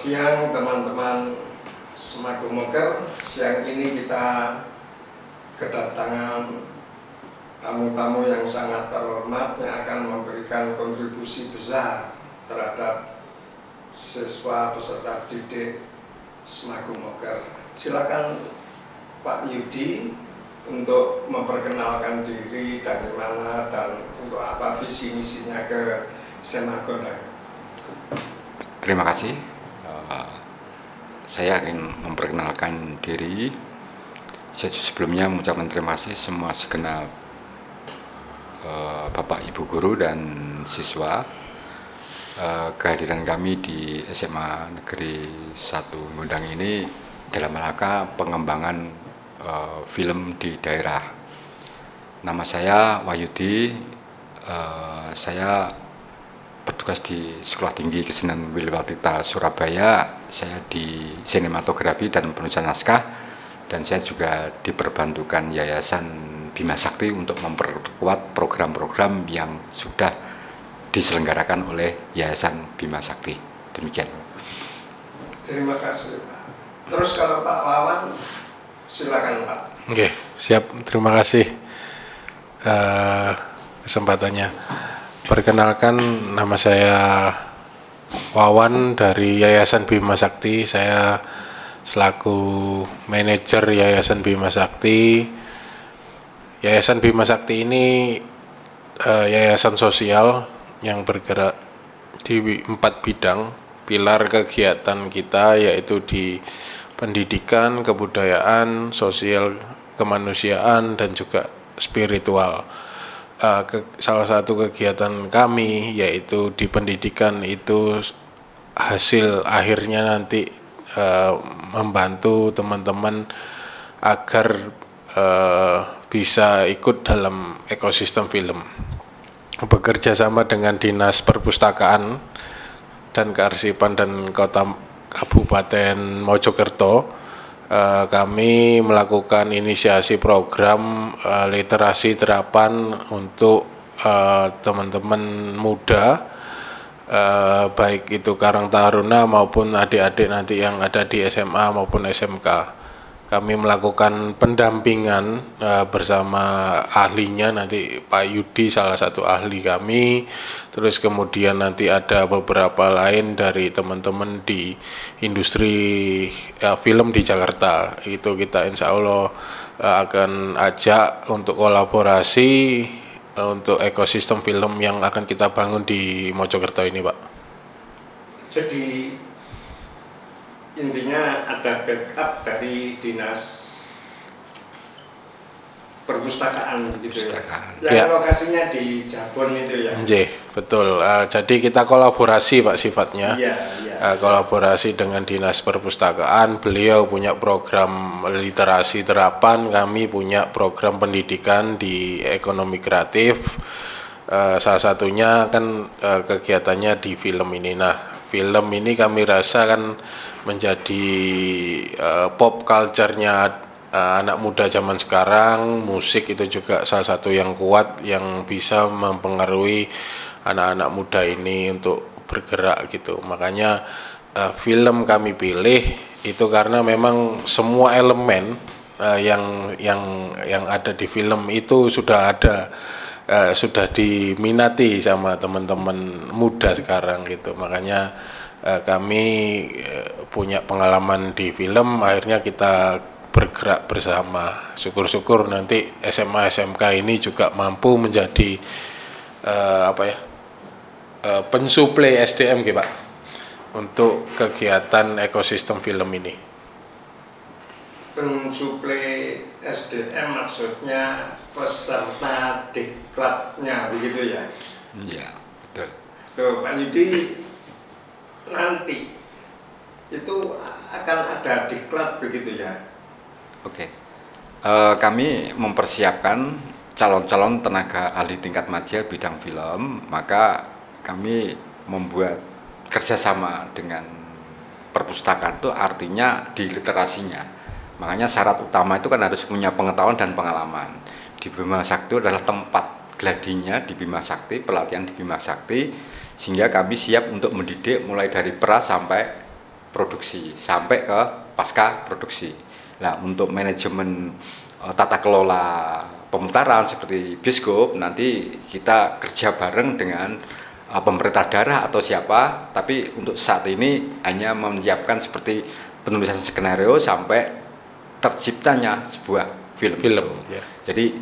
siang teman-teman Semagung Moker. Siang ini kita kedatangan tamu-tamu yang sangat terhormat yang akan memberikan kontribusi besar terhadap siswa peserta didik Semagung Moker. Silakan Pak Yudi untuk memperkenalkan diri, dari mana dan untuk apa visi misinya ke SMA Gondang. Terima kasih. Saya akan memperkenalkan diri. Saya sebelumnya mengucapkan terima kasih semua segenap Bapak Ibu guru dan siswa kehadiran kami di SMA Negeri 1 Gondang ini dalam rangka pengembangan film di daerah. Nama saya Wahyudi. Saya bertugas di Sekolah Tinggi Kesenian Wilwatika Surabaya. Saya di sinematografi dan penulisan naskah, dan saya juga diperbantukan Yayasan Bima Sakti untuk memperkuat program-program yang sudah diselenggarakan oleh Yayasan Bima Sakti. Demikian. Terima kasih Pak. Terus kalau Pak Wawan, silakan Pak. Oke, siap. Terima kasih kesempatannya. Perkenalkan, nama saya Wawan dari Yayasan Bima Sakti. Saya selaku manajer Yayasan Bima Sakti. Yayasan Bima Sakti ini yayasan sosial yang bergerak di 4 bidang pilar kegiatan kita, yaitu di pendidikan, kebudayaan, sosial, kemanusiaan, dan juga spiritual. Salah satu kegiatan kami yaitu di pendidikan itu hasil akhirnya nanti membantu teman-teman agar bisa ikut dalam ekosistem film. Bekerja sama dengan Dinas Perpustakaan dan Kearsipan dan Kota Kabupaten Mojokerto, kami melakukan inisiasi program literasi terapan untuk teman-teman muda, baik itu Karang Taruna maupun adik-adik nanti yang ada di SMA maupun SMK. Kami melakukan pendampingan bersama ahlinya, nanti Pak Yudi salah satu ahli kami, terus kemudian nanti ada beberapa lain dari teman-teman di industri film di Jakarta. Itu kita insya Allah akan ajak untuk kolaborasi untuk ekosistem film yang akan kita bangun di Mojokerto ini, Pak. Jadi intinya ada backup dari Dinas Perpustakaan gitu ya. Yang lokasinya di Jabon itu ya. Betul. Jadi kita kolaborasi Pak sifatnya. Iya. Kolaborasi dengan Dinas Perpustakaan. Beliau punya program literasi terapan, kami punya program pendidikan di ekonomi kreatif. Salah satunya kan kegiatannya di film ini. Nah, film ini kami rasa kan menjadi pop culture-nya anak muda zaman sekarang. Musik itu juga salah satu yang kuat yang bisa mempengaruhi anak-anak muda ini untuk bergerak gitu. Makanya film kami pilih itu karena memang semua elemen yang ada di film itu sudah ada, sudah diminati sama teman-teman muda sekarang gitu. Makanya kami punya pengalaman di film, akhirnya kita bergerak bersama. Syukur-syukur nanti SMA SMK ini juga mampu menjadi pensuplai SDM gitu Pak, untuk kegiatan ekosistem film ini. Pensuplai SDM maksudnya peserta diklatnya begitu ya? Iya, betul. Loh, Pak Yudi, nanti itu akan ada diklat begitu ya? Oke. Kami mempersiapkan calon-calon tenaga ahli tingkat madya bidang film, maka kami membuat kerjasama dengan perpustakaan, itu artinya di literasinya. Makanya syarat utama itu kan harus punya pengetahuan dan pengalaman. Di Bima Sakti adalah tempat gladinya di Bima Sakti, pelatihan di Bima Sakti, sehingga kami siap untuk mendidik mulai dari pra sampai produksi sampai ke pasca produksi. Nah, untuk manajemen tata kelola pemutaran seperti bioskop nanti kita kerja bareng dengan pemerintah daerah atau siapa, tapi untuk saat ini hanya menyiapkan seperti penulisan skenario sampai terciptanya sebuah film. Ya. Jadi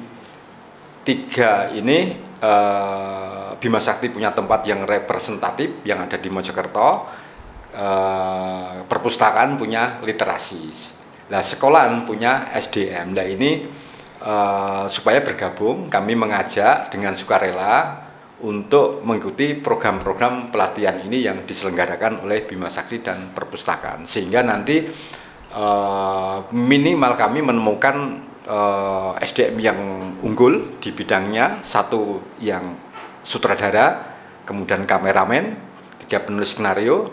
3 ini Bima Sakti punya tempat yang representatif yang ada di Mojokerto, perpustakaan punya literasi, nah sekolahan punya SDM. Nah ini supaya bergabung kami mengajak dengan sukarela untuk mengikuti program-program pelatihan ini yang diselenggarakan oleh Bima Sakti dan perpustakaan, sehingga nanti minimal kami menemukan SDM yang unggul di bidangnya, 1 yang sutradara, kemudian kameramen, 3 penulis skenario,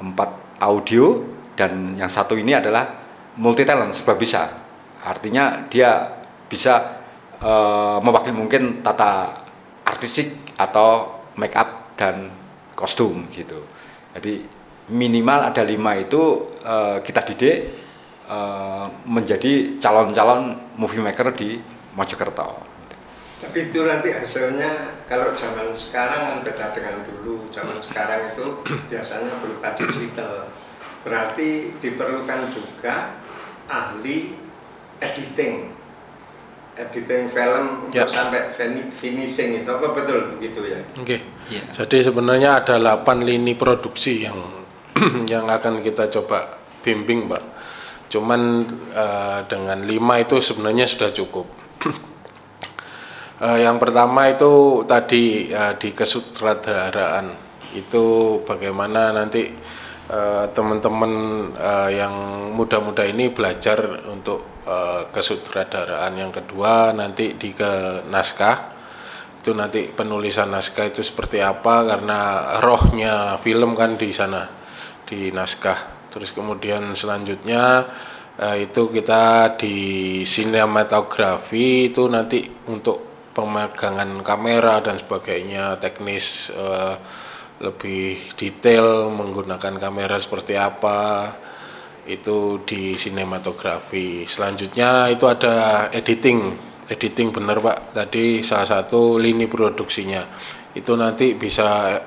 4 audio, dan yang 1 ini adalah multi talent, serba bisa. Artinya dia bisa mewakili mungkin tata artistik atau make up dan kostum gitu. Jadi minimal ada 5 itu kita didik menjadi calon-calon movie maker di Mojokerto. Tapi itu nanti hasilnya kalau zaman sekarang kan beda dengan dulu. Zaman sekarang itu biasanya berupa digital. Berarti diperlukan juga ahli editing film untuk sampai finishing itu, apa betul begitu ya? Oke. Yeah. Jadi sebenarnya ada 8 lini produksi yang yang akan kita coba bimbing, Pak. Cuman dengan 5 itu sebenarnya sudah cukup. Yang pertama itu tadi di kesutradaraan itu bagaimana nanti teman-teman yang muda-muda ini belajar untuk kesutradaraan. Yang kedua nanti di ke naskah, itu nanti penulisan naskah itu seperti apa, karena rohnya film kan di sana di naskah. Terus kemudian selanjutnya itu kita di sinematografi, itu nanti untuk pemegangan kamera dan sebagainya, teknis lebih detail menggunakan kamera seperti apa, itu di sinematografi. Selanjutnya itu ada editing bener Pak, tadi salah satu lini produksinya itu nanti bisa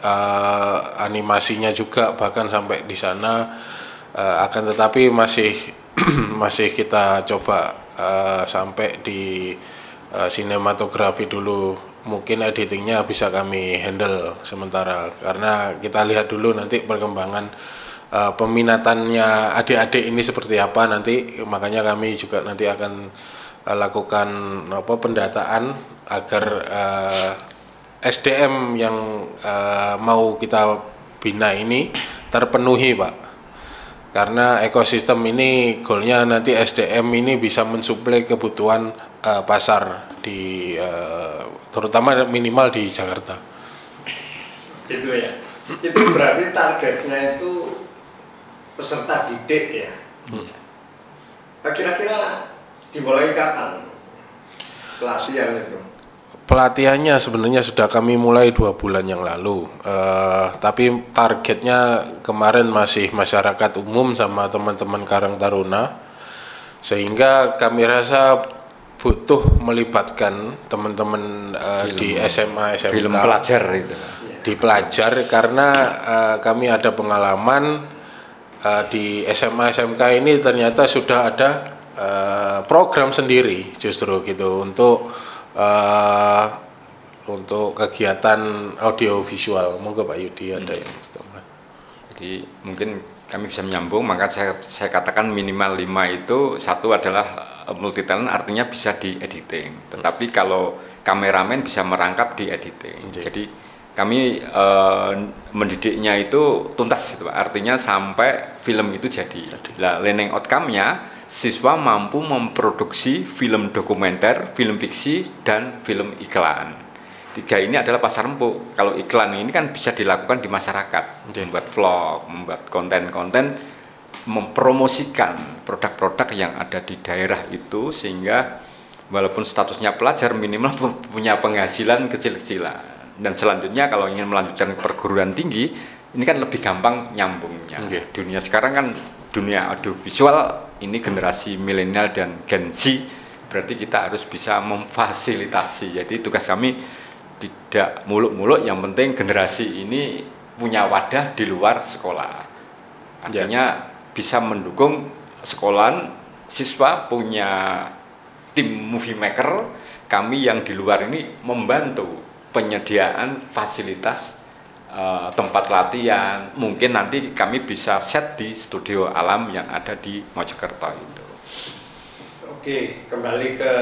animasinya juga, bahkan sampai di sana akan tetapi masih kita coba sampai di sinematografi dulu. Mungkin editingnya bisa kami handle sementara, karena kita lihat dulu nanti perkembangan peminatannya adik-adik ini seperti apa nanti. Makanya kami juga nanti akan lakukan pendataan agar SDM yang mau kita bina ini terpenuhi Pak, karena ekosistem ini goalnya nanti SDM ini bisa mensuplai kebutuhan pasar di terutama minimal di Jakarta. Gitu ya. Itu berarti targetnya itu peserta didik ya. Kira-kira dimulai kapan pelatihan itu? Pelatihannya sebenarnya sudah kami mulai 2 bulan yang lalu, tapi targetnya kemarin masih masyarakat umum sama teman-teman Karang Taruna, sehingga kami rasa butuh melibatkan teman-teman di SMA, SMK, film pelajar itu. Di pelajar, karena kami ada pengalaman di SMA, SMK ini ternyata sudah ada program sendiri justru gitu untuk kegiatan audiovisual. Monggo Pak Yudi ada yang tambah. Jadi mungkin kami bisa menyambung, maka saya katakan minimal 5 itu, 1 adalah multi talent, artinya bisa di editing. Tetapi kalau kameramen bisa merangkap di editing. Jadi kami mendidiknya itu tuntas gitu, artinya sampai film itu jadi. Nah, learning outcome-nya siswa mampu memproduksi film dokumenter, film fiksi, dan film iklan. 3 ini adalah pasar empuk. Kalau iklan ini kan bisa dilakukan di masyarakat, membuat vlog, membuat konten-konten, mempromosikan produk-produk yang ada di daerah itu, sehingga walaupun statusnya pelajar minimal punya penghasilan kecil-kecilan. Dan selanjutnya kalau ingin melanjutkan perguruan tinggi, ini kan lebih gampang nyambungnya. Okay. Dunia sekarang kan dunia audiovisual, ini generasi milenial dan Gen Z, berarti kita harus bisa memfasilitasi. Jadi tugas kami tidak muluk-muluk, yang penting generasi ini punya wadah di luar sekolah. Artinya bisa mendukung sekolahan, siswa punya tim movie maker, kami yang di luar ini membantu penyediaan fasilitas tempat latihan. Mungkin nanti kami bisa set di studio alam yang ada di Mojokerto itu. Oke, kembali ke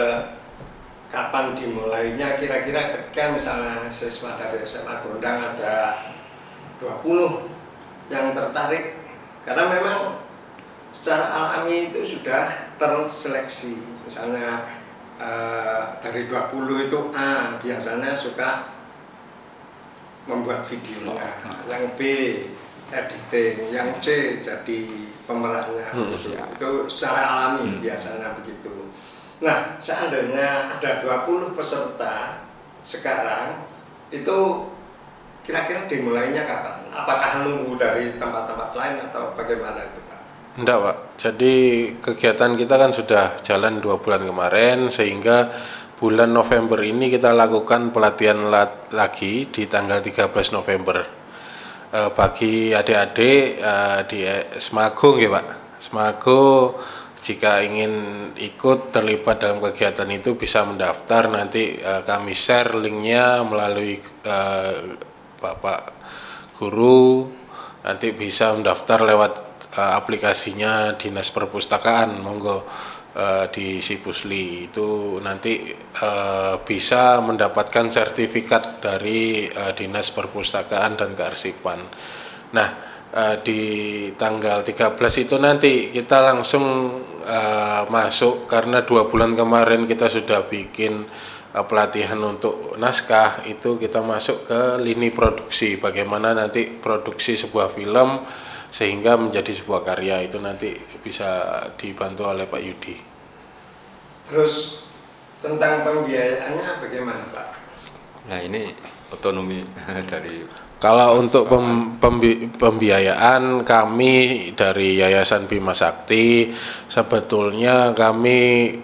kapan dimulainya, kira-kira ketika misalnya siswa dari SMA Gondang ada 20 yang tertarik, karena memang secara alami itu sudah terseleksi. Misalnya dari 20 itu A biasanya suka membuat videonya, yang B editing, yang C jadi pemerannya. Itu secara alami biasanya begitu. Nah, seandainya ada 20 peserta sekarang, itu kira-kira dimulainya kapan? Apakah nunggu dari tempat-tempat lain atau bagaimana itu, Pak? Enggak, Pak. Jadi kegiatan kita kan sudah jalan 2 bulan kemarin, sehingga bulan November ini kita lakukan pelatihan lagi di tanggal 13 November. Bagi adik-adik di Semago, ya Pak. Semago, jika ingin ikut terlibat dalam kegiatan itu bisa mendaftar. Nanti kami share linknya melalui Bapak Guru. Nanti bisa mendaftar lewat aplikasinya Dinas Perpustakaan, monggo di Sipusli itu nanti bisa mendapatkan sertifikat dari Dinas Perpustakaan dan Kearsipan. Nah, di tanggal 13 itu nanti kita langsung masuk, karena 2 bulan kemarin kita sudah bikin pelatihan untuk naskah, itu kita masuk ke lini produksi, bagaimana nanti produksi sebuah film sehingga menjadi sebuah karya, itu nanti bisa dibantu oleh Pak Yudi. Terus tentang pembiayaannya bagaimana, Pak? Nah, ini otonomi dari. Kalau untuk pembiayaan kami dari Yayasan Bima Sakti, sebetulnya kami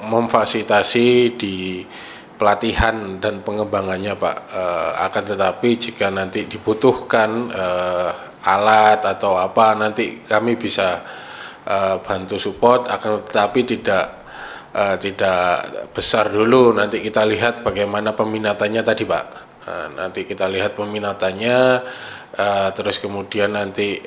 memfasilitasi di pelatihan dan pengembangannya, Pak. Akan tetapi jika nanti dibutuhkan alat atau apa, nanti kami bisa bantu support, akan tetapi tidak besar dulu. Nanti kita lihat bagaimana peminatannya tadi, Pak. Nanti kita lihat peminatannya, terus kemudian nanti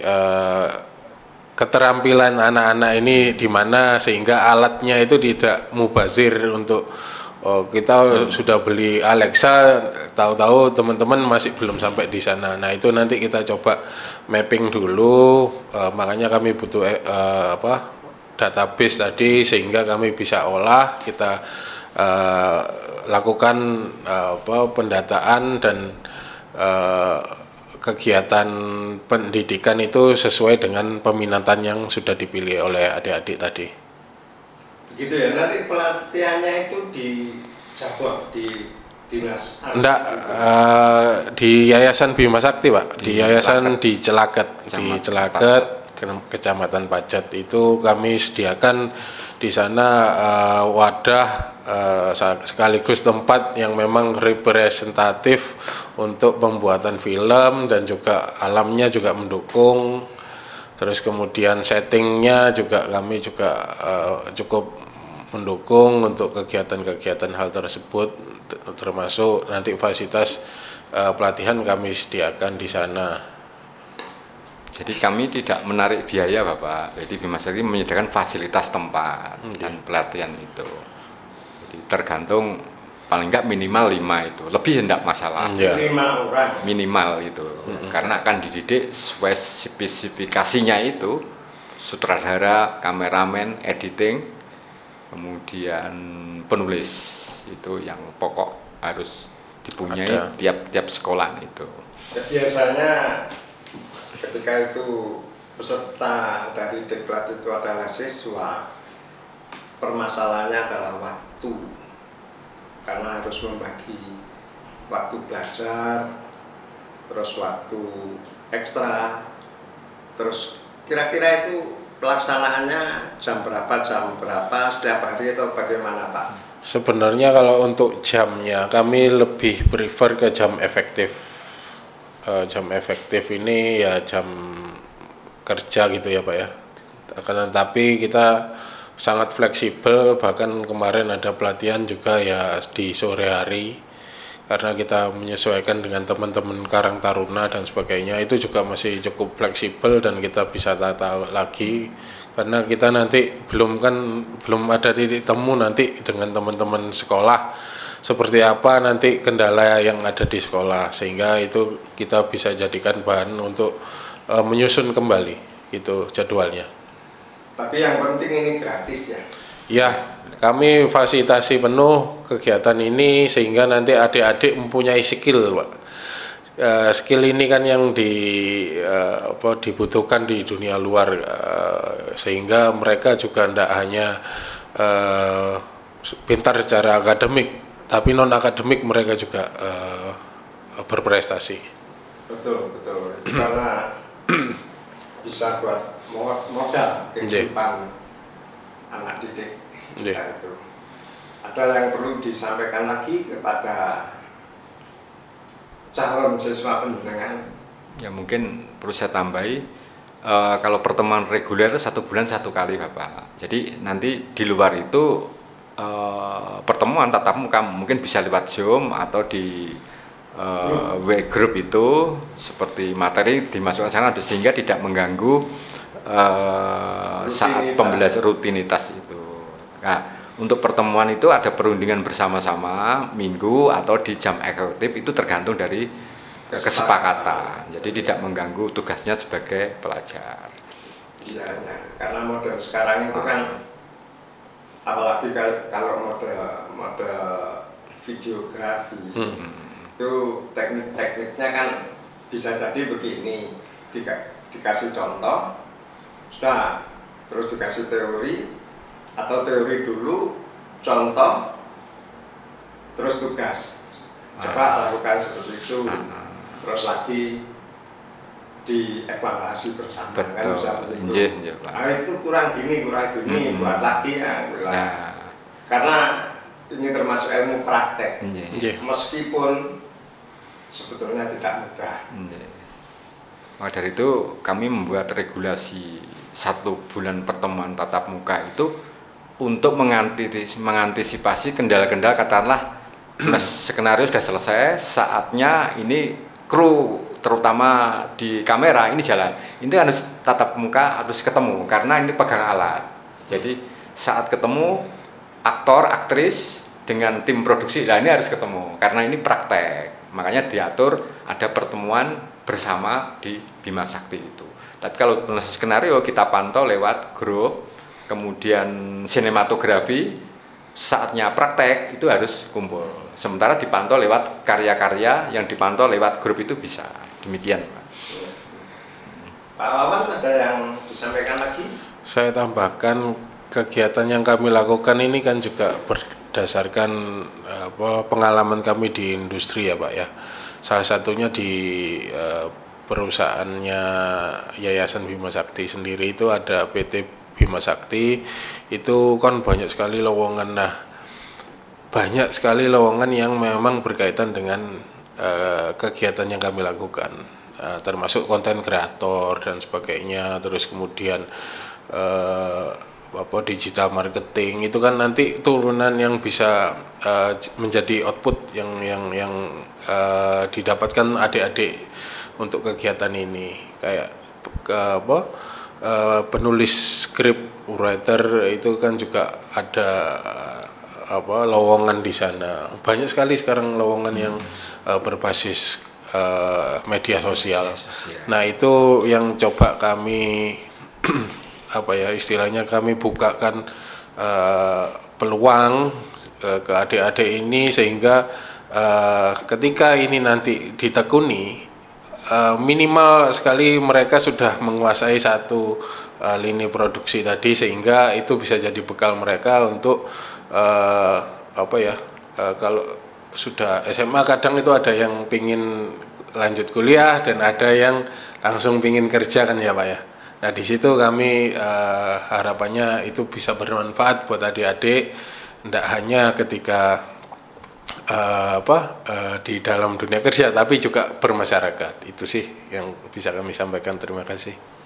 keterampilan anak-anak ini di mana, sehingga alatnya itu tidak mubazir untuk kita sudah beli Alexa, tahu-tahu teman-teman masih belum sampai di sana. Nah, itu nanti kita coba mapping dulu, makanya kami butuh database tadi, sehingga kami bisa olah, kita lakukan pendataan dan kegiatan pendidikan itu sesuai dengan peminatan yang sudah dipilih oleh adik-adik tadi. Begitu ya, nanti pelatihannya itu di cabang di Dinas Arsip? Enggak, di Yayasan Bima Sakti, Pak. Di Yayasan di Celaket, Kecamatan Pajat itu kami sediakan di sana wadah sekaligus tempat yang memang representatif untuk pembuatan film, dan juga alamnya juga mendukung. Terus kemudian settingnya juga kami juga cukup mendukung untuk kegiatan-kegiatan hal tersebut, termasuk nanti fasilitas pelatihan kami sediakan di sana. Jadi kami tidak menarik biaya, Bapak. Jadi Bima Sakti menyediakan fasilitas tempat dan pelatihan itu. Jadi tergantung, paling enggak minimal 5 itu. Lebih tidak masalah. 5 orang. Minimal itu. Karena akan dididik spesifikasinya itu sutradara, kameramen, editing, kemudian penulis. Itu yang pokok harus dipunyai tiap sekolah itu. Biasanya ketika itu peserta dari diklat itu adalah siswa, permasalahannya adalah waktu, karena harus membagi waktu belajar terus waktu ekstra, terus kira-kira itu pelaksanaannya jam berapa setiap hari atau bagaimana Pak? Sebenarnya kalau untuk jamnya kami lebih prefer ke jam efektif. Jam efektif ini ya jam kerja gitu ya Pak ya. Tapi kita sangat fleksibel, bahkan kemarin ada pelatihan juga ya di sore hari karena kita menyesuaikan dengan teman-teman Karang Taruna dan sebagainya. Itu juga masih cukup fleksibel dan kita bisa tata lagi karena kita nanti belum ada titik temu nanti dengan teman-teman sekolah seperti apa nanti kendala yang ada di sekolah, sehingga itu kita bisa jadikan bahan untuk menyusun kembali itu jadwalnya. Tapi yang penting ini gratis ya? Ya, kami fasilitasi penuh kegiatan ini sehingga nanti adik-adik mempunyai skill, Pak. Skill ini kan yang dibutuhkan di dunia luar, sehingga mereka juga tidak hanya pintar secara akademik, tapi non akademik mereka juga berprestasi. Betul, karena bisa buat modal kehidupan anak didik. Itu ada yang perlu disampaikan lagi kepada calon siswa penjenengan? Ya mungkin perlu saya tambahi, kalau pertemuan reguler 1 bulan 1 kali Bapak. Jadi nanti di luar itu pertemuan tatap muka mungkin bisa lewat Zoom atau di group itu seperti materi dimasukkan sana sehingga tidak mengganggu saat pembelajaran rutinitas itu. Nah, untuk pertemuan itu ada perundingan bersama-sama minggu atau di jam efektif, itu tergantung dari kesepakatan. Jadi tidak mengganggu tugasnya sebagai pelajar. Iya, ya. Karena model sekarang itu kan apalagi kalau model videografi itu teknik-tekniknya kan bisa jadi begini, dikasih contoh, sudah, terus dikasih teori, atau teori dulu, contoh, terus tugas. Coba lakukan seperti itu, terus lagi dievaluasi bersama. Kan bisa begitu. Nah, itu kurang gini, buat lagi ya. Karena ini termasuk ilmu praktek, meskipun sebetulnya tidak mudah. Maka dari itu kami membuat regulasi 1 bulan pertemuan tatap muka itu untuk mengantisipasi kendala-kendala, katakanlah skenario sudah selesai, saatnya ini kru terutama di kamera ini jalan, ini harus tatap muka, harus ketemu karena ini pegang alat. Jadi saat ketemu aktor, aktris dengan tim produksi, nah ini harus ketemu karena ini praktek, makanya diatur ada pertemuan bersama di Bima Sakti itu. Tapi kalau skenario kita pantau lewat grup, kemudian sinematografi, saatnya praktek itu harus kumpul. Sementara dipantau lewat karya-karya yang dipantau lewat grup itu bisa. Demikian, Pak. Pak Wawan ada yang disampaikan lagi? Saya tambahkan, kegiatan yang kami lakukan ini kan juga berdasarkan pengalaman kami di industri ya Pak ya. Salah satunya di perusahaannya Yayasan Bima Sakti sendiri itu ada PT Bima Sakti, itu kan banyak sekali lowongan. Nah, banyak sekali lowongan yang memang berkaitan dengan kegiatan yang kami lakukan, termasuk konten kreator dan sebagainya, terus kemudian digital marketing, itu kan nanti turunan yang bisa menjadi output yang didapatkan adik-adik untuk kegiatan ini, kayak penulis skrip writer itu kan juga ada lowongan di sana. Banyak sekali sekarang lowongan yang berbasis media sosial. Nah, itu yang coba kami istilahnya kami bukakan peluang ke adik-adik ini, sehingga ketika ini nanti ditekuni, minimal sekali mereka sudah menguasai satu lini produksi tadi, sehingga itu bisa jadi bekal mereka untuk kalau sudah SMA kadang itu ada yang pingin lanjut kuliah dan ada yang langsung pingin kerja kan ya Pak ya. Nah di situ kami harapannya itu bisa bermanfaat buat adik-adik, tidak hanya ketika di dalam dunia kerja tapi juga bermasyarakat. Itu sih yang bisa kami sampaikan. Terima kasih.